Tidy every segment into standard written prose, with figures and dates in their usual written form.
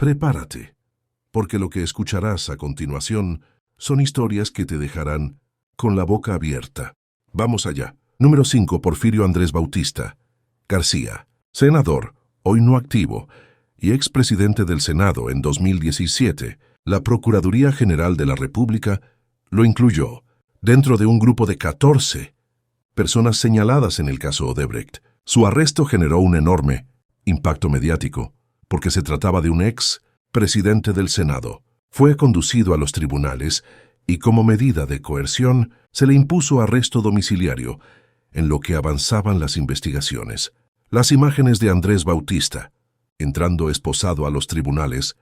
Prepárate, porque lo que escucharás a continuación son historias que te dejarán con la boca abierta. Vamos allá. Número 5. Porfirio Andrés Bautista García, senador, hoy no activo, y expresidente del Senado en 2017. La Procuraduría General de la República lo incluyó dentro de un grupo de 14 personas señaladas en el caso Odebrecht. Su arresto generó un enorme impacto mediático, porque se trataba de un ex presidente del Senado. Fue conducido a los tribunales y como medida de coerción se le impuso arresto domiciliario, en lo que avanzaban las investigaciones. Las imágenes de Andrés Bautista, entrando esposado a los tribunales,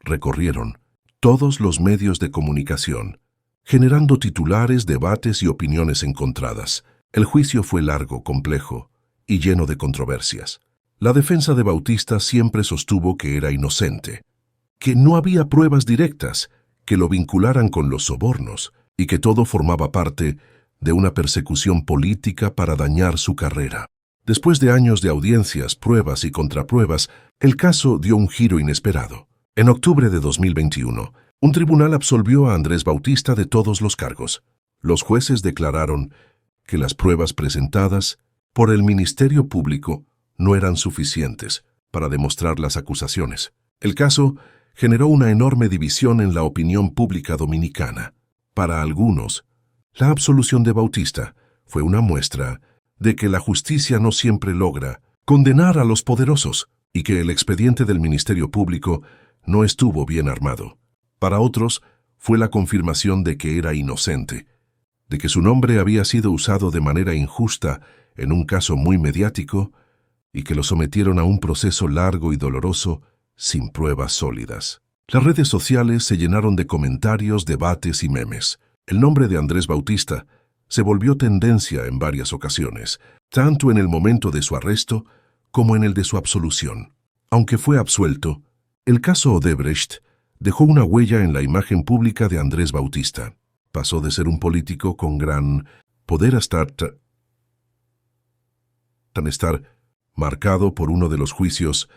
recorrieron todos los medios de comunicación, generando titulares, debates y opiniones encontradas. El juicio fue largo, complejo y lleno de controversias. La defensa de Bautista siempre sostuvo que era inocente, que no había pruebas directas que lo vincularan con los sobornos y que todo formaba parte de una persecución política para dañar su carrera. Después de años de audiencias, pruebas y contrapruebas, el caso dio un giro inesperado. En octubre de 2021, un tribunal absolvió a Andrés Bautista de todos los cargos. Los jueces declararon que las pruebas presentadas por el Ministerio Público no eran suficientes para demostrar las acusaciones. El caso generó una enorme división en la opinión pública dominicana. Para algunos, la absolución de Bautista fue una muestra de que la justicia no siempre logra condenar a los poderosos y que el expediente del Ministerio Público no estuvo bien armado. Para otros, fue la confirmación de que era inocente, de que su nombre había sido usado de manera injusta en un caso muy mediático y que lo sometieron a un proceso largo y doloroso sin pruebas sólidas. Las redes sociales se llenaron de comentarios, debates y memes. El nombre de Andrés Bautista se volvió tendencia en varias ocasiones, tanto en el momento de su arresto como en el de su absolución. Aunque fue absuelto, el caso Odebrecht dejó una huella en la imagen pública de Andrés Bautista. Pasó de ser un político con gran poder a estar marcado por uno de los juicios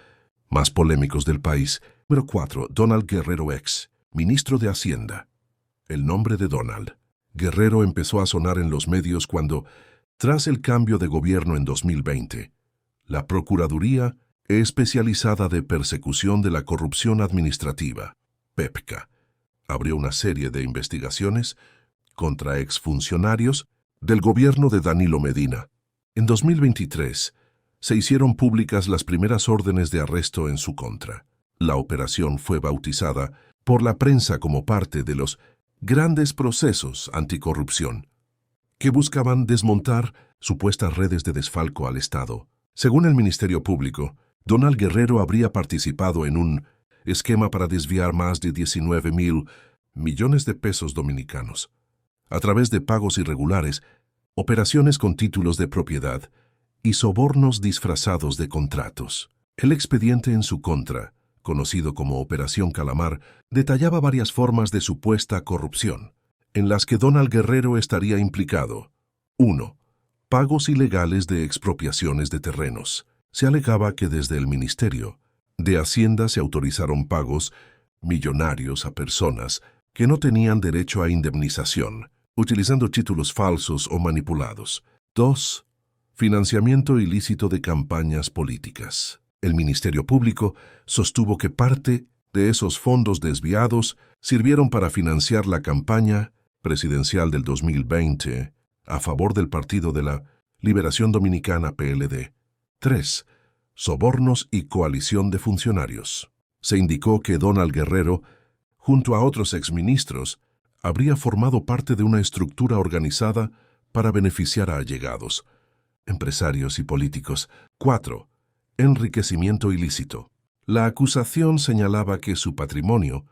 más polémicos del país. Número 4. Donald Guerrero, ex ministro de Hacienda. El nombre de Donald Guerrero empezó a sonar en los medios cuando, tras el cambio de gobierno en 2020, la Procuraduría Especializada de Persecución de la Corrupción Administrativa, PEPCA, abrió una serie de investigaciones contra exfuncionarios del gobierno de Danilo Medina. En 2023, se hicieron públicas las primeras órdenes de arresto en su contra. La operación fue bautizada por la prensa como parte de los grandes procesos anticorrupción, que buscaban desmontar supuestas redes de desfalco al Estado. Según el Ministerio Público, Donald Guerrero habría participado en un esquema para desviar más de 19.000 millones de pesos dominicanos, a través de pagos irregulares, operaciones con títulos de propiedad y sobornos disfrazados de contratos. El expediente en su contra, conocido como Operación Calamar, detallaba varias formas de supuesta corrupción, en las que Donald Guerrero estaría implicado. 1. Pagos ilegales de expropiaciones de terrenos. Se alegaba que desde el Ministerio de Hacienda se autorizaron pagos millonarios a personas que no tenían derecho a indemnización, utilizando títulos falsos o manipulados. 2. Financiamiento ilícito de campañas políticas. El Ministerio Público sostuvo que parte de esos fondos desviados sirvieron para financiar la campaña presidencial del 2020 a favor del Partido de la Liberación Dominicana PLD. 3. Sobornos y coalición de funcionarios. Se indicó que Donald Guerrero, junto a otros exministros, habría formado parte de una estructura organizada para beneficiar a allegados, empresarios y políticos. 4. Enriquecimiento ilícito. La acusación señalaba que su patrimonio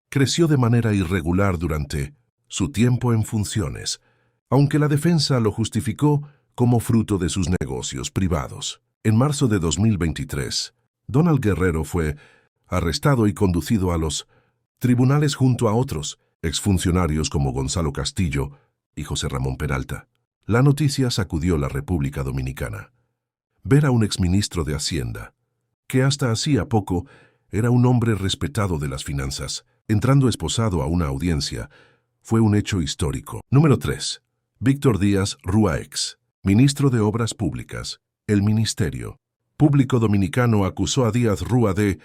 creció de manera irregular durante su tiempo en funciones, aunque la defensa lo justificó como fruto de sus negocios privados. En marzo de 2023, Donald Guerrero fue arrestado y conducido a los tribunales junto a otros exfuncionarios como Gonzalo Castillo y José Ramón Peralta. La noticia sacudió la República Dominicana. Ver a un exministro de Hacienda, que hasta hacía poco Era un hombre respetado de las finanzas. Entrando esposado a una audiencia, fue un hecho histórico. Número 3. Víctor Díaz Rúa ex ministro de Obras Públicas. El Ministerio Público Dominicano acusó a Díaz Rúa de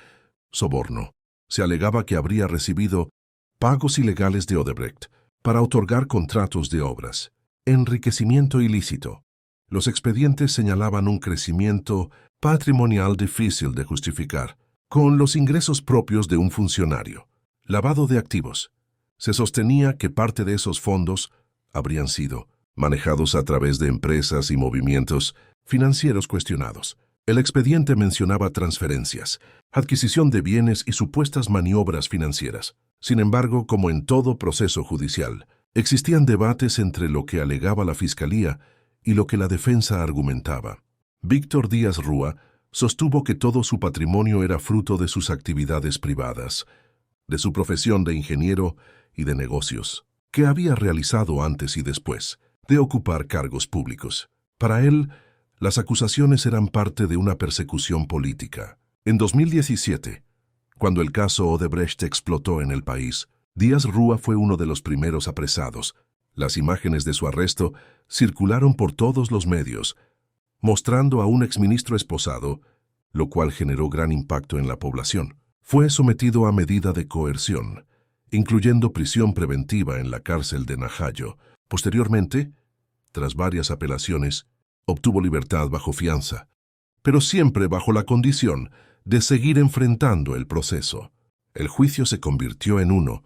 soborno. Se alegaba que habría recibido pagos ilegales de Odebrecht para otorgar contratos de obras. Enriquecimiento ilícito. Los expedientes señalaban un crecimiento patrimonial difícil de justificar, con los ingresos propios de un funcionario. Lavado de activos. Se sostenía que parte de esos fondos habrían sido manejados a través de empresas y movimientos financieros cuestionados. El expediente mencionaba transferencias, adquisición de bienes y supuestas maniobras financieras. Sin embargo, como en todo proceso judicial, existían debates entre lo que alegaba la Fiscalía y lo que la defensa argumentaba. Víctor Díaz Rúa sostuvo que todo su patrimonio era fruto de sus actividades privadas, de su profesión de ingeniero y de negocios, que había realizado antes y después de ocupar cargos públicos. Para él, las acusaciones eran parte de una persecución política. En 2017, cuando el caso Odebrecht explotó en el país, Díaz Rúa fue uno de los primeros apresados. Las imágenes de su arresto circularon por todos los medios, mostrando a un exministro esposado, lo cual generó gran impacto en la población. Fue sometido a medida de coerción, incluyendo prisión preventiva en la cárcel de Najayo. Posteriormente, tras varias apelaciones, obtuvo libertad bajo fianza, pero siempre bajo la condición de seguir enfrentando el proceso. El juicio se convirtió en uno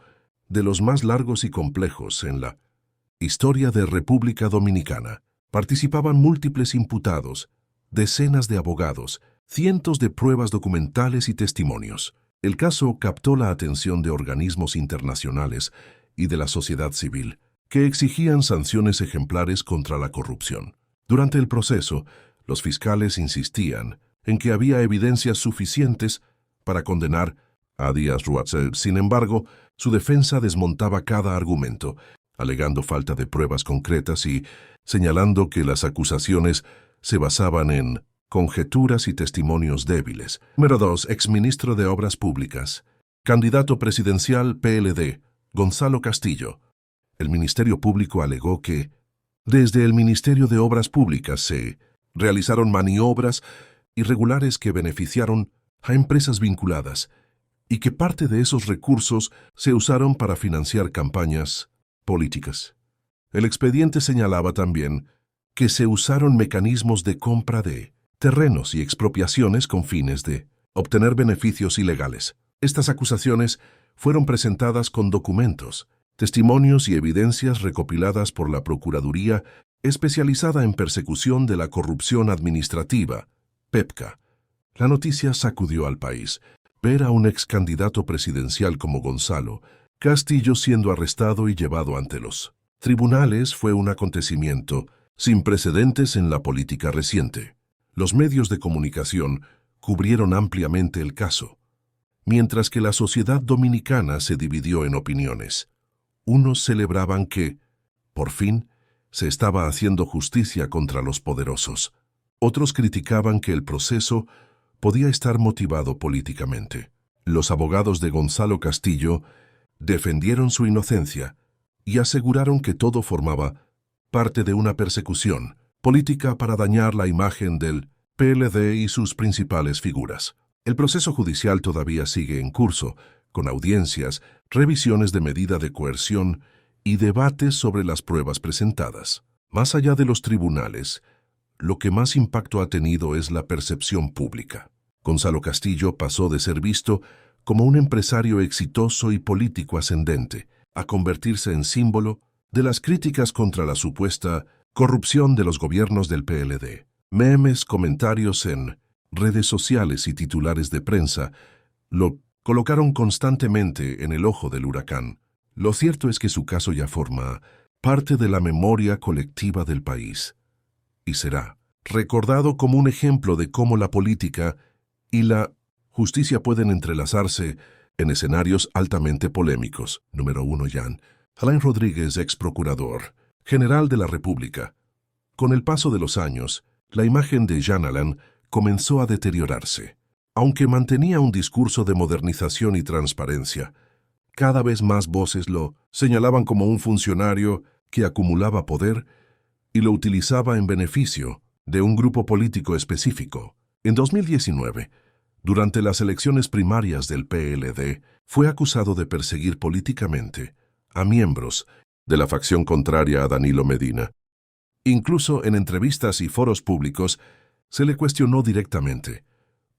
de los más largos y complejos en la historia de República Dominicana. Participaban múltiples imputados, decenas de abogados, cientos de pruebas documentales y testimonios. El caso captó la atención de organismos internacionales y de la sociedad civil, que exigían sanciones ejemplares contra la corrupción. Durante el proceso, los fiscales insistían en que había evidencias suficientes para condenar a Díaz Rúa. Sin embargo, su defensa desmontaba cada argumento, alegando falta de pruebas concretas y señalando que las acusaciones se basaban en conjeturas y testimonios débiles. Número 2. Exministro de Obras Públicas. Candidato presidencial PLD, Gonzalo Castillo. El Ministerio Público alegó que desde el Ministerio de Obras Públicas se realizaron maniobras irregulares que beneficiaron a empresas vinculadas y que parte de esos recursos se usaron para financiar campañas políticas. El expediente señalaba también que se usaron mecanismos de compra de terrenos y expropiaciones con fines de obtener beneficios ilegales. Estas acusaciones fueron presentadas con documentos, testimonios y evidencias recopiladas por la Procuraduría especializada en persecución de la corrupción administrativa, PEPCA. La noticia sacudió al país. Ver a un ex candidato presidencial como Gonzalo Castillo siendo arrestado y llevado ante los tribunales fue un acontecimiento sin precedentes en la política reciente. Los medios de comunicación cubrieron ampliamente el caso, mientras que la sociedad dominicana se dividió en opiniones. Unos celebraban que, por fin, se estaba haciendo justicia contra los poderosos. Otros criticaban que el proceso podía estar motivado políticamente. Los abogados de Gonzalo Castillo defendieron su inocencia y aseguraron que todo formaba parte de una persecución política para dañar la imagen del PLD y sus principales figuras. El proceso judicial todavía sigue en curso, con audiencias, revisiones de medida de coerción y debates sobre las pruebas presentadas. Más allá de los tribunales, lo que más impacto ha tenido es la percepción pública. Gonzalo Castillo pasó de ser visto como un empresario exitoso y político ascendente, a convertirse en símbolo de las críticas contra la supuesta corrupción de los gobiernos del PLD. Memes, comentarios en redes sociales y titulares de prensa lo colocaron constantemente en el ojo del huracán. Lo cierto es que su caso ya forma parte de la memoria colectiva del país y será recordado como un ejemplo de cómo la política y la justicia pueden entrelazarse en escenarios altamente polémicos. Número 1. Jean Alain Rodríguez, ex procurador general de la República. Con el paso de los años, la imagen de Jean Alain comenzó a deteriorarse. Aunque mantenía un discurso de modernización y transparencia, cada vez más voces lo señalaban como un funcionario que acumulaba poder y lo utilizaba en beneficio de un grupo político específico. En 2019, durante las elecciones primarias del PLD, fue acusado de perseguir políticamente a miembros de la facción contraria a Danilo Medina. Incluso en entrevistas y foros públicos se le cuestionó directamente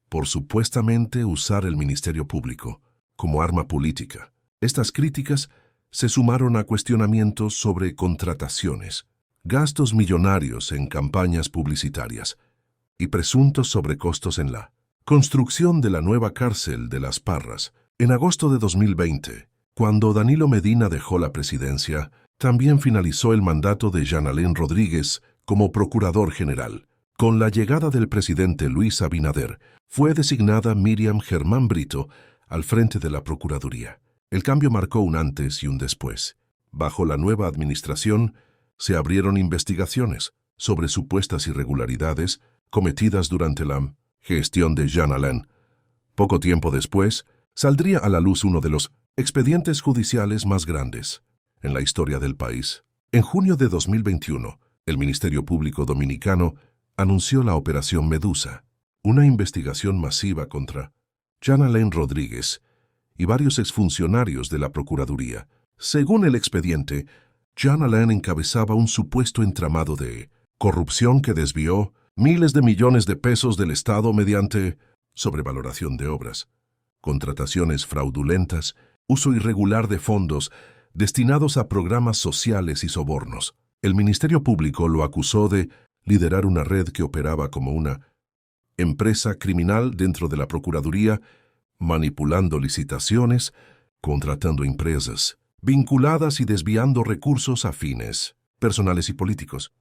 por supuestamente usar el Ministerio Público como arma política. Estas críticas se sumaron a cuestionamientos sobre contrataciones, gastos millonarios en campañas publicitarias y presuntos sobrecostos en la construcción de la nueva cárcel de Las Parras. En agosto de 2020, cuando Danilo Medina dejó la presidencia, también finalizó el mandato de Jean Alain Rodríguez como Procurador General. Con la llegada del presidente Luis Abinader, fue designada Miriam Germán Brito al frente de la Procuraduría. El cambio marcó un antes y un después. Bajo la nueva administración, se abrieron investigaciones sobre supuestas irregularidades cometidas durante la gestión de Jean Alain. Poco tiempo después, saldría a la luz uno de los expedientes judiciales más grandes en la historia del país. En junio de 2021, el Ministerio Público Dominicano anunció la Operación Medusa, una investigación masiva contra Jean Alain Rodríguez y varios exfuncionarios de la Procuraduría. Según el expediente, Jean Alain encabezaba un supuesto entramado de corrupción que desvió miles de millones de pesos del Estado mediante sobrevaloración de obras, contrataciones fraudulentas, uso irregular de fondos destinados a programas sociales y sobornos. El Ministerio Público lo acusó de liderar una red que operaba como una empresa criminal dentro de la Procuraduría, manipulando licitaciones, contratando empresas vinculadas y desviando recursos a fines personales y políticos.